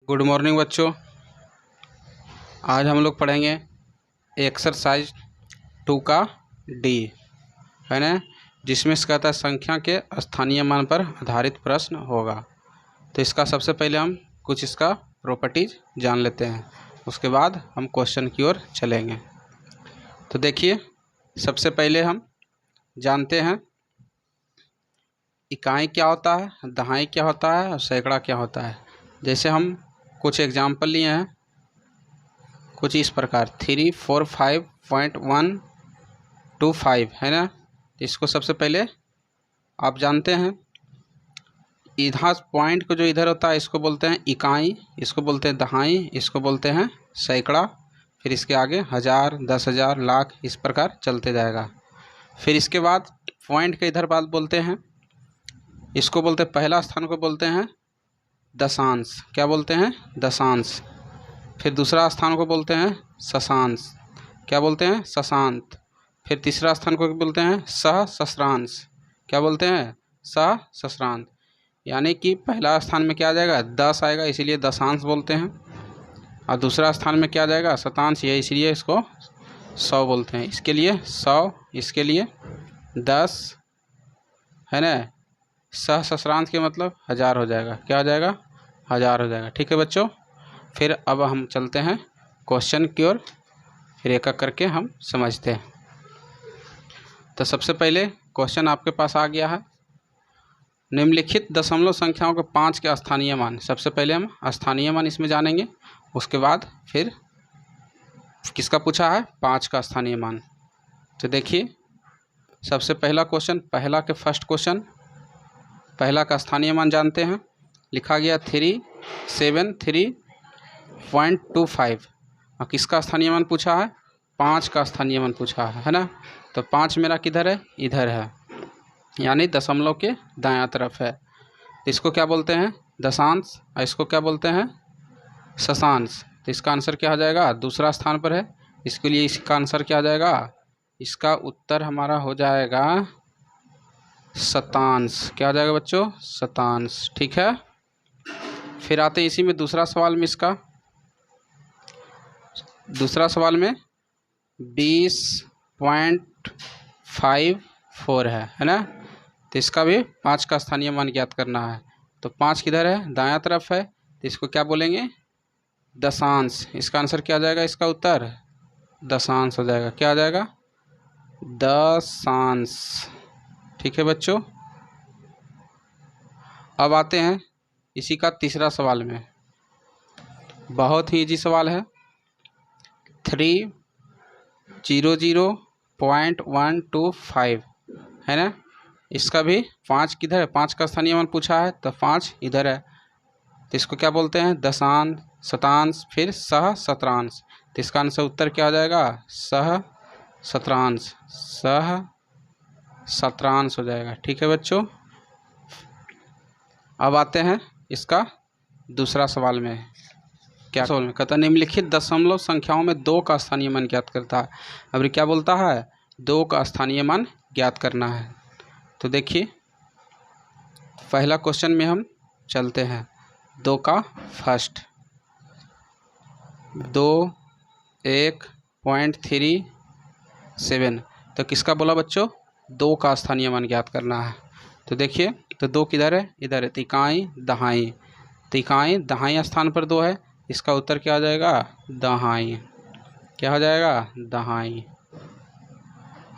Good morning बच्चों। आज हम लोग पढ़ेंगे एक्सरसाइज 2 का डी, है ना, जिसमें से कहता है संख्या के स्थानीय मान पर आधारित प्रश्न होगा। तो इसका सबसे पहले हम कुछ इसका प्रॉपर्टीज जान लेते हैं, उसके बाद हम क्वेश्चन की ओर चलेंगे। तो देखिए, सबसे पहले हम जानते हैं इकाई क्या होता है, दहाई क्या होता है और सैकड़ा क्या होता है। जैसे हम कुछ एग्जाम्पल लिए हैं कुछ इस प्रकार 345.125 है ना। इसको सबसे पहले आप जानते हैं, इधर पॉइंट को जो इधर होता है इसको बोलते हैं इकाई, इसको बोलते हैं दहाई, इसको बोलते हैं सैकड़ा। फिर इसके आगे 1000, 10,000, लाख, इस प्रकार चलते जाएगा। फिर इसके बाद पॉइंट के इधर बात बोलते हैं, इसको बोलते हैं पहला स्थान को बोलते हैं दशांश। क्या बोलते हैं? दशांश। फिर दूसरा स्थान को बोलते हैं शशांश। क्या बोलते हैं? शशांत। फिर तीसरा स्थान को बोलते हैं सहस्रांश। क्या बोलते हैं? सहस्रांत। यानी कि पहला स्थान में क्या आ जाएगा? 10 आएगा, इसीलिए दशांश बोलते हैं। और दूसरा स्थान में क्या आ जाएगा? शतांश, ये इसलिए इसको 100 बोलते हैं। इसके लिए 100, इसके लिए 10, है ना। सहस्रांश के मतलब 1000 हो जाएगा। क्या हो जाएगा? 1000 हो जाएगा। ठीक है बच्चों। फिर अब हम चलते हैं क्वेश्चन की ओर, फिर एक एक करके हम समझते हैं। तो सबसे पहले क्वेश्चन आपके पास आ गया है, निम्नलिखित दशमलव संख्याओं के 5 के स्थानीय मान। सबसे पहले हम स्थानीय मान इसमें जानेंगे, उसके बाद फिर किसका पूछा है? 5 का स्थानीय मान। तो देखिए, सबसे पहला क्वेश्चन, पहला के फर्स्ट क्वेश्चन, पहला का स्थानीय मान जानते हैं। लिखा गया 373.25 और किसका स्थानीय मान पूछा है? 5 का स्थानीय मान पूछा है ना। तो 5 मेरा किधर है? इधर है, यानी दशमलव के दायां तरफ है। तो इसको क्या बोलते हैं? दशांश। और इसको क्या बोलते हैं? शशांश। तो इसका आंसर क्या हो जाएगा? दूसरा स्थान पर है, इसके लिए इसका आंसर क्या हो जाएगा? इसका उत्तर हमारा हो जाएगा शतांश। क्या हो जाएगा बच्चों? शतांश। ठीक है। फिर आते हैं इसी में दूसरा सवाल में, इसका दूसरा सवाल में 20.54 है ना। तो इसका भी 5 का स्थानीय मान ज्ञात करना है। तो 5 किधर है? दायां तरफ है, तो इसको क्या बोलेंगे? दशांश। इसका आंसर क्या आ जाएगा? इसका उत्तर दशांश हो जाएगा। क्या आ जाएगा? दशांश। ठीक है बच्चों। अब आते हैं इसी का तीसरा सवाल में, बहुत ही इजी सवाल है। 300.125 है ना। इसका भी 5 किधर है? 5 का स्थानीय मान पूछा है, तो 5 इधर है। तो इसको क्या बोलते हैं? दशांश, शतांश, फिर सहस्रांश। तो इसका आंसर उत्तर क्या हो जाएगा? सहस्रांश। सहस्रांश हो जाएगा। ठीक है बच्चों। अब आते हैं इसका दूसरा सवाल में। क्या सवाल में कहता है, निम्नलिखित दशमलव संख्याओं में 2 का स्थानीय मान ज्ञात करता है। अब क्या बोलता है? 2 का स्थानीय मान ज्ञात करना है। तो देखिए, पहला क्वेश्चन में हम चलते हैं, 2 का फर्स्ट, 21.37। तो किसका बोला बच्चों? 2 का स्थानीय मान ज्ञात करना है। तो देखिए, तो 2 किधर है? इधर है। तिकाई दहाई, तिकाई दहाई स्थान पर 2 है, इसका उत्तर क्या हो जाएगा? दहाई। क्या हो जाएगा? दहाई।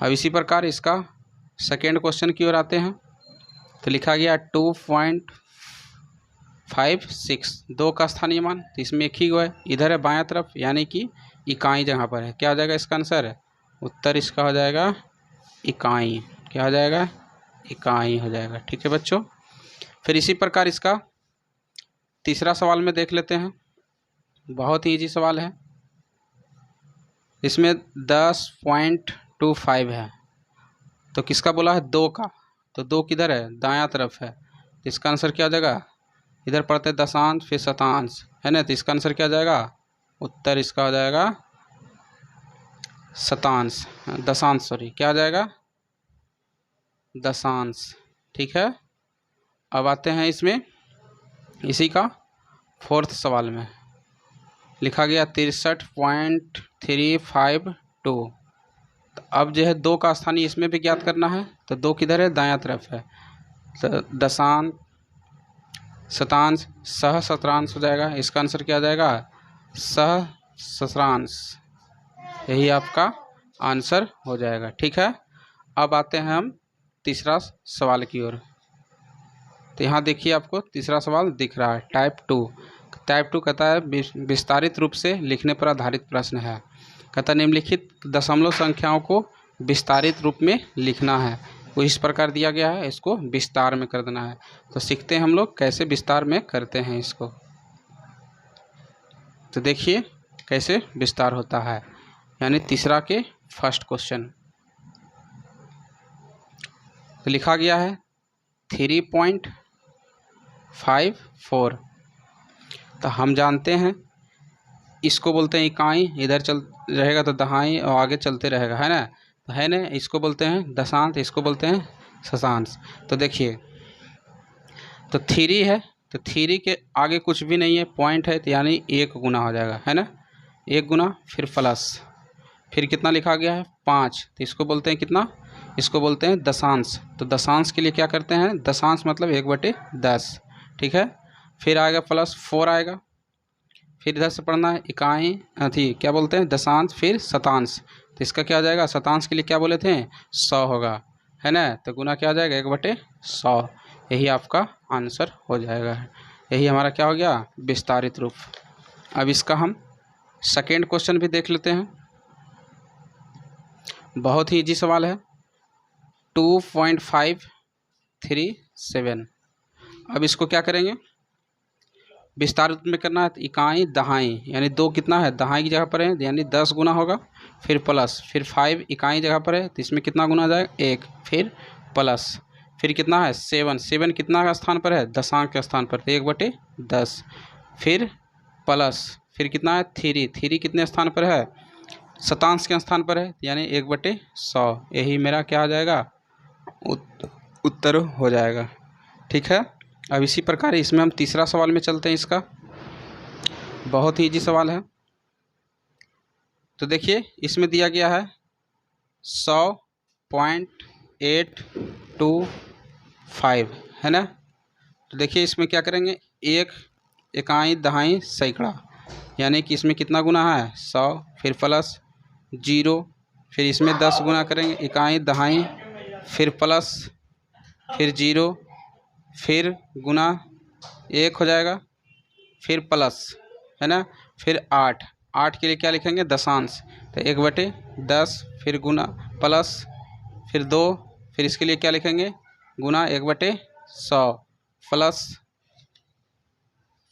अब इसी प्रकार इसका सेकेंड क्वेश्चन की ओर आते हैं। तो लिखा गया 2.56, 2 का स्थानीय मान। तो इसमें एक ही है, इधर है बायां तरफ, यानी कि इकाई जगह पर है। क्या हो जाएगा इसका आंसर? उत्तर इसका हो जाएगा इकाई। क्या हो जाएगा? इकाई हो जाएगा। ठीक है बच्चों। फिर इसी प्रकार इसका तीसरा सवाल में देख लेते हैं, बहुत ही इजी सवाल है। इसमें 10.25 है, तो किसका बोला है? 2 का। तो 2 किधर है? दायां तरफ है। तो इसका आंसर क्या हो जाएगा? इधर पढ़ते दशांश, फिर शतांश, है ना। तो इसका आंसर क्या हो जाएगा? उत्तर इसका हो जाएगा शतांश, दशांश, सॉरी। क्या हो जाएगा? दशांश। ठीक है। अब आते हैं इसमें इसी का फोर्थ सवाल में लिखा गया 63.352। तो अब जो है 2 का स्थानीय इसमें भी ज्ञात करना है। तो 2 किधर है? दायां तरफ है। तो दशांश, शतांश, सहस्रांश हो जाएगा। इसका आंसर क्या आ जाएगा? सहस्रांश। यही आपका आंसर हो जाएगा। ठीक है, अब आते हैं हम तीसरा सवाल की ओर। तो यहाँ देखिए आपको तीसरा सवाल दिख रहा है, टाइप 2। टाइप 2 कहता है विस्तारित रूप से लिखने पर आधारित प्रश्न है। कहता निम्नलिखित दशमलव संख्याओं को विस्तारित रूप में लिखना है। वो इस प्रकार दिया गया है, इसको विस्तार में कर देना है। तो सीखते हैं हम लोग कैसे विस्तार में करते हैं इसको। तो देखिए कैसे विस्तार होता है, यानी तीसरा के फर्स्ट क्वेश्चन। तो लिखा गया है 3.54। तो हम जानते हैं इसको बोलते हैं इकाई, इधर चल रहेगा तो दहाई और आगे चलते रहेगा, है ना। तो है ना, इसको बोलते हैं दशांश, इसको बोलते हैं शतांश। तो देखिए तो 3 है, तो 3 के आगे कुछ भी नहीं है, पॉइंट है, तो यानी 1 गुना हो जाएगा, है ना। 1 गुना, फिर प्लस, फिर कितना लिखा गया है? 5। तो इसको बोलते हैं कितना? इसको बोलते हैं दशांश। तो दशांश के लिए क्या करते हैं? दशांश मतलब 1/10। ठीक है, फिर आएगा प्लस 4 आएगा, फिर इधर से पढ़ना है इकाई थी, क्या बोलते हैं? दशांश, फिर शतांश। तो इसका क्या आ जाएगा? शतांश के लिए क्या बोले थे? 100 होगा, है ना। तो गुना क्या आ जाएगा? 1/100। यही आपका आंसर हो जाएगा। यही हमारा क्या हो गया? विस्तारित रूप। अब इसका हम सेकेंड क्वेश्चन भी देख लेते हैं। बहुत ही इजी सवाल है, 2.537। अब इसको क्या करेंगे? विस्तार में करना है। तो इकाई दहाई, यानी 2 कितना है? दहाई की जगह पर है, यानी 10 गुना होगा, फिर प्लस, फिर 5 इकाई जगह पर है, तो इसमें कितना गुना आ जाएगा? 1, फिर प्लस, फिर कितना है? 7 कितना का स्थान पर है? दशांश के स्थान पर, तो 1/10, फिर प्लस, फिर कितना है? 3 कितने स्थान पर है? शतांश के स्थान पर है, यानी 1/100। यही मेरा क्या आ जाएगा? उत्तर हो जाएगा। ठीक है, अब इसी प्रकार इसमें हम तीसरा सवाल में चलते हैं। इसका बहुत ही इजी सवाल है। तो देखिए इसमें दिया गया है 100.825, है ना। तो देखिए इसमें क्या करेंगे? 1 इकाई दहाई सैकड़ा, यानी कि इसमें कितना गुना है? 100, फिर प्लस 0, फिर इसमें 10 गुना करेंगे, इकाई दहाई, फिर प्लस, फिर 0, फिर गुना 1 हो जाएगा, फिर प्लस, है ना, फिर 8 के लिए क्या लिखेंगे? दशांश। तो 1/10, फिर गुना प्लस, फिर 2, फिर इसके लिए क्या लिखेंगे? गुना 1/100,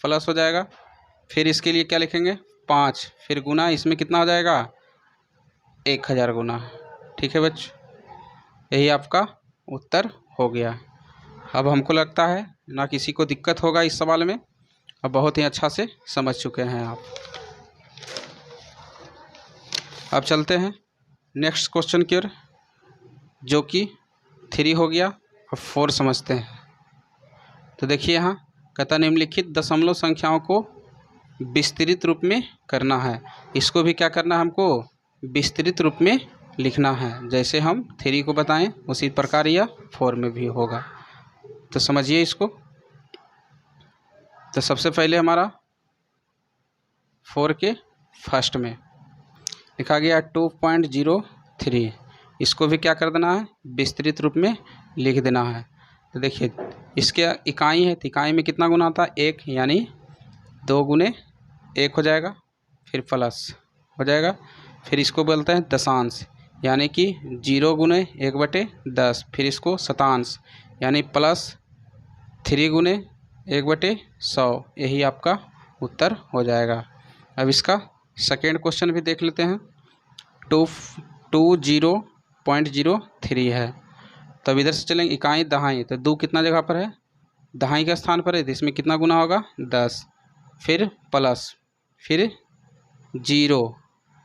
प्लस हो जाएगा, फिर इसके लिए क्या लिखेंगे? 5, फिर गुना, इसमें कितना हो जाएगा? 1000 गुना। ठीक है बच्चों, यही आपका उत्तर हो गया। अब हमको लगता है ना किसी को दिक्कत होगा इस सवाल में, अब बहुत ही अच्छा से समझ चुके हैं आप। अब चलते हैं नेक्स्ट क्वेश्चन की ओर, जो कि 3 हो गया। अब 4 समझते हैं। तो देखिए यहाँ कहता निम्नलिखित दशमलव संख्याओं को विस्तृत रूप में करना है। इसको भी क्या करना है? हमको विस्तृत रूप में लिखना है। जैसे हम 3 को बताएं उसी प्रकार यह 4 में भी होगा। तो समझिए इसको। तो सबसे पहले हमारा 4 के फर्स्ट में लिखा गया 2.03। इसको भी क्या कर देना है? विस्तृत रूप में लिख देना है। तो देखिए इसके इकाई है, तो इकाई में कितना गुना आता है? 1, यानी 2 गुने 1 हो जाएगा, फिर प्लस हो जाएगा, फिर इसको बोलते हैं दशांश, यानी कि 0 गुने 1/10, फिर इसको शतांश, यानी प्लस 3 गुने 1/100। यही आपका उत्तर हो जाएगा। अब इसका सेकेंड क्वेश्चन भी देख लेते हैं। 20.03 है। तब इधर से चलेंगे इकाई दहाई, तो 2 कितना जगह पर है? दहाई के स्थान पर है, तो इसमें कितना गुना होगा? 10, फिर प्लस, फिर 0,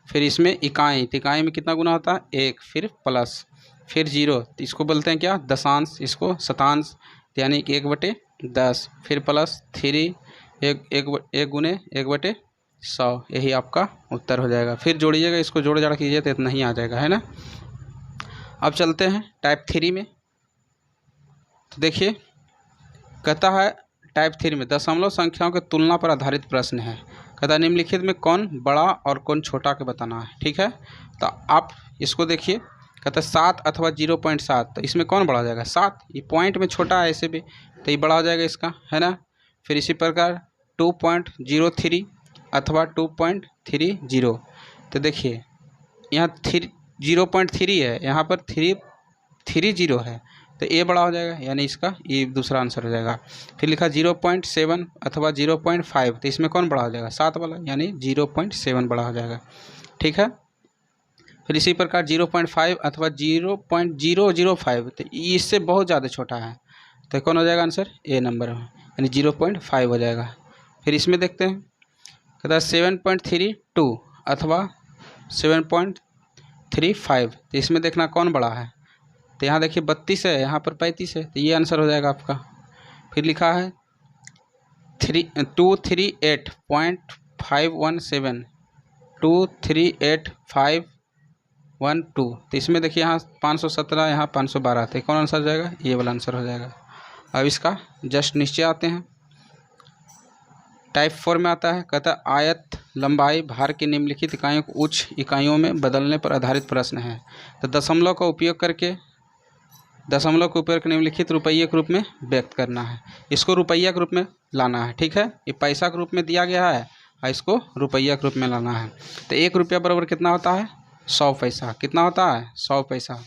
फिर इसमें इकाई, तो इकाई में कितना गुना होता है? 1, फिर प्लस, फिर 0, तो इसको बोलते हैं क्या? दशांश, इसको शतांश, यानी कि 1/10, फिर प्लस 3, एक गुने 1/100, यही आपका उत्तर हो जाएगा। फिर जोड़िएगा, इसको जोड़ जाड़ कीजिए तो इतना ही आ जाएगा, है ना। अब चलते हैं टाइप 3 में। तो देखिए कहता है टाइप 3 में दशमलव संख्याओं की तुलना पर आधारित प्रश्न है। कहता है निम्नलिखित में कौन बड़ा और कौन छोटा के बताना है। ठीक है, तो आप इसको देखिए, कहता है 7 अथवा 0.7, तो इसमें कौन बड़ा हो जाएगा 7, ये पॉइंट में छोटा है ऐसे भी, तो ये बड़ा हो जाएगा इसका, है ना। फिर इसी प्रकार 2.03 अथवा 2.30, तो देखिए यहाँ 0.3 है, यहाँ पर 330 है, तो ए बड़ा हो जाएगा, यानी इसका ये दूसरा आंसर हो जाएगा। फिर लिखा 0.7 अथवा 0.5, तो इसमें कौन बड़ा हो जाएगा 7 वाला, यानी 0.7 बड़ा हो जाएगा। ठीक है, फिर इसी प्रकार 0.5 अथवा 0.005, तो इससे बहुत ज़्यादा छोटा है, तो कौन हो जाएगा आंसर ए नंबर में, यानी 0.5 हो जाएगा। फिर इसमें देखते हैं, कहता है 7.32 अथवा 7.35, तो इसमें देखना कौन बड़ा है, तो यहाँ देखिए 32 है, यहाँ पर 35 है, तो ये आंसर हो जाएगा आपका। फिर लिखा है 238.517, 238.512, तो इसमें देखिए यहाँ 517, यहाँ 512, तो कौन आंसर हो जाएगा, ये वाला आंसर हो जाएगा। अब इसका जस्ट नीचे आते हैं, टाइप 4 में आता है। कहता है आयत लंबाई भार की निम्नलिखित इकाइयों को उच्च इकाइयों में बदलने पर आधारित प्रश्न है। तो दशमलव का उपयोग करके निम्नलिखित रुपये के रूप में व्यक्त करना है, इसको रुपया के रूप में लाना है। ठीक है, ये पैसा के रूप में दिया गया है और इसको रुपया के रूप में लाना है। तो 1 रुपया बराबर कितना होता है 100 पैसा, कितना होता है 100 पैसा।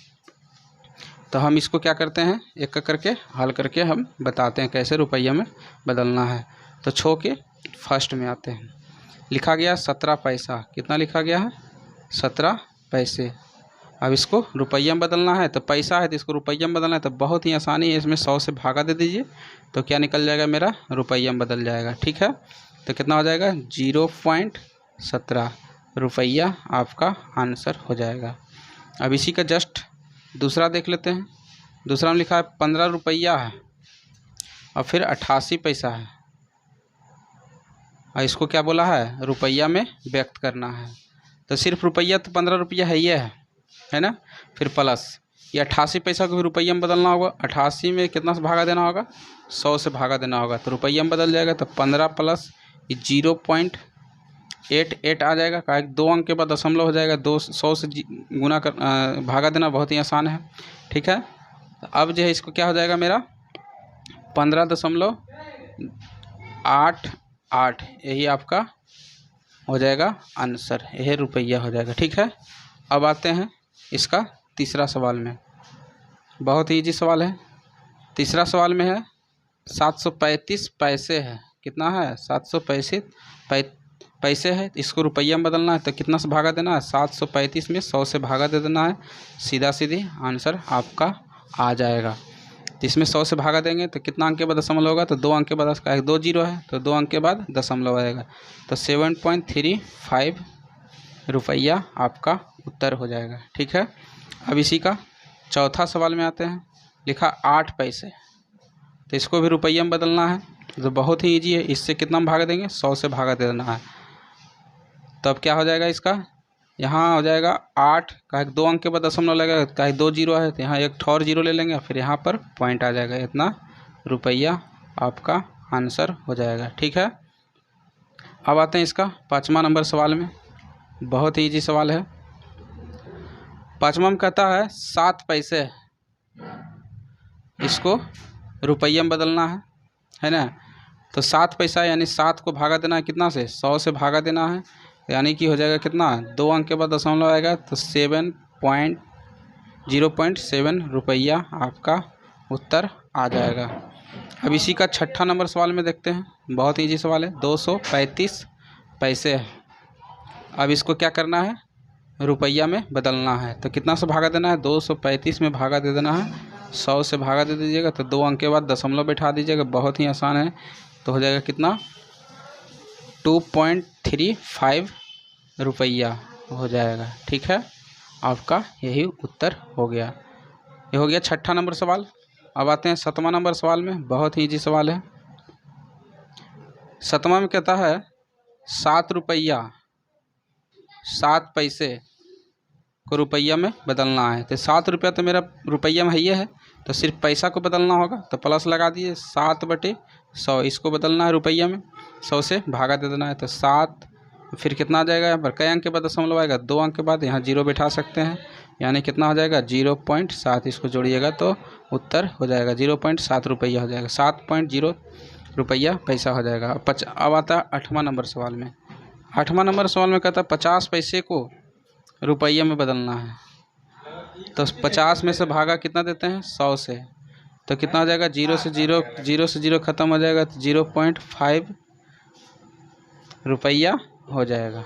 तो हम इसको क्या करते हैं, एक करके हल करके हम बताते हैं कैसे रुपया में बदलना है। तो छो के फर्स्ट में आते हैं, लिखा गया 17 पैसा, कितना लिखा गया है 17 पैसे। अब इसको रुपया में बदलना है, तो पैसा है तो इसको रुपया में बदलना है, तो बहुत ही आसानी है, इसमें 100 से भागा दे दीजिए तो क्या निकल जाएगा मेरा रुपया में बदल जाएगा। ठीक है, तो कितना हो जाएगा 0.17 रुपया आपका आंसर हो जाएगा। अब इसी का जस्ट दूसरा देख लेते हैं। दूसरा में लिखा है 15 रुपया है और फिर 88 पैसा है, और इसको क्या बोला है रुपया में व्यक्त करना है। तो सिर्फ रुपया तो 15 रुपया है ना। फिर प्लस ये 88 पैसा को भी रुपया में बदलना होगा, 88 में कितना से भागा देना होगा 100 से भागा देना होगा, तो रुपया में बदल जाएगा। तो 15 प्लस 0.88 आ जाएगा, का 2 अंक के बाद दशमलव हो जाएगा, 200 से गुना कर भागा देना बहुत ही आसान है। ठीक है, तो अब जो है इसको क्या हो जाएगा मेरा 15.88, यही आपका हो जाएगा आंसर, यही रुपया हो जाएगा। ठीक है, अब आते हैं इसका तीसरा सवाल में, बहुत ही ईजी सवाल है। तीसरा सवाल में है 735 पैसे है, कितना है 735 पैसे है, इसको रुपया में बदलना है, तो कितना से भागा देना है 735 में 100 से भागा दे देना है, सीधा सीधी आंसर आपका आ जाएगा। तो इसमें 100 से भागा देंगे तो कितना अंक के बाद दशमलव होगा, तो 2 अंक के बाद 2 जीरो है तो 2 अंक के बाद दशमलव आएगा, तो 7.35 रुपया आपका उत्तर हो जाएगा। ठीक है, अब इसी का चौथा सवाल में आते हैं। लिखा 8 पैसे, तो इसको भी रुपया में बदलना है, तो बहुत ही इजी है, इससे कितना में भागा देंगे 100 से भागा दे देना है। तो अब क्या हो जाएगा इसका, यहाँ हो जाएगा 8 का 2 अंक के बाद दशमलव लगेगा, का 2 जीरो है तो यहाँ एक ठौर जीरो ले लेंगे, फिर यहाँ पर पॉइंट आ जाएगा, इतना रुपया आपका आंसर हो जाएगा। ठीक है, अब आते हैं इसका 5वां नंबर सवाल में, बहुत ही ईजी सवाल है। 5वां में कहता है 7 पैसे, इसको रुपया में बदलना है ना। तो 7 पैसा यानी 7 को भागा देना है कितना से 100 से भागा देना है, यानी कि हो जाएगा कितना 2 अंक के बाद दशमलव आएगा, तो 0.7 रुपया आपका उत्तर आ जाएगा। अब इसी का 6ठा नंबर सवाल में देखते हैं, बहुत ईजी सवाल है। 235 पैसे है, अब इसको क्या करना है रुपया में बदलना है, तो कितना से भागा देना है 235 में भागा दे देना है, 100 से भागा दे दीजिएगा, तो 2 अंक के बाद दशमलव बैठा दीजिएगा, बहुत ही आसान है। तो हो जाएगा कितना 2.35 रुपया हो जाएगा। ठीक है, आपका यही उत्तर हो गया। ये हो गया 6ठा नंबर सवाल। अब आते हैं 7वां नंबर सवाल में, बहुत ही ईजी सवाल है। 7वां में कहता है 7 रुपया 7 पैसे को रुपया में बदलना है। तो 7 रुपया तो मेरा रुपया में ही है, तो सिर्फ पैसा को बदलना होगा, तो प्लस लगा दिए 7/100, इसको बदलना है रुपया में, 100 से भागा दे देना है। तो 7 फिर कितना आ जाएगा, यहाँ पर कई अंक के बाद दशमलव आएगा, 2 अंक के बाद यहाँ 0 बैठा सकते हैं, यानी कितना हो जाएगा 0.7, इसको जोड़िएगा तो उत्तर हो जाएगा 0.7 रुपया हो जाएगा, 7.0 रुपया पैसा हो जाएगा। अब आता है 8वां नंबर सवाल में। 8वां नंबर सवाल में कहता है 50 पैसे को रुपये में बदलना है। तो 50 में से भागा कितना देते हैं 100 से, तो कितना हो जाएगा 0 से 0 ख़त्म हो जाएगा, तो 0.5 रुपया हो जाएगा।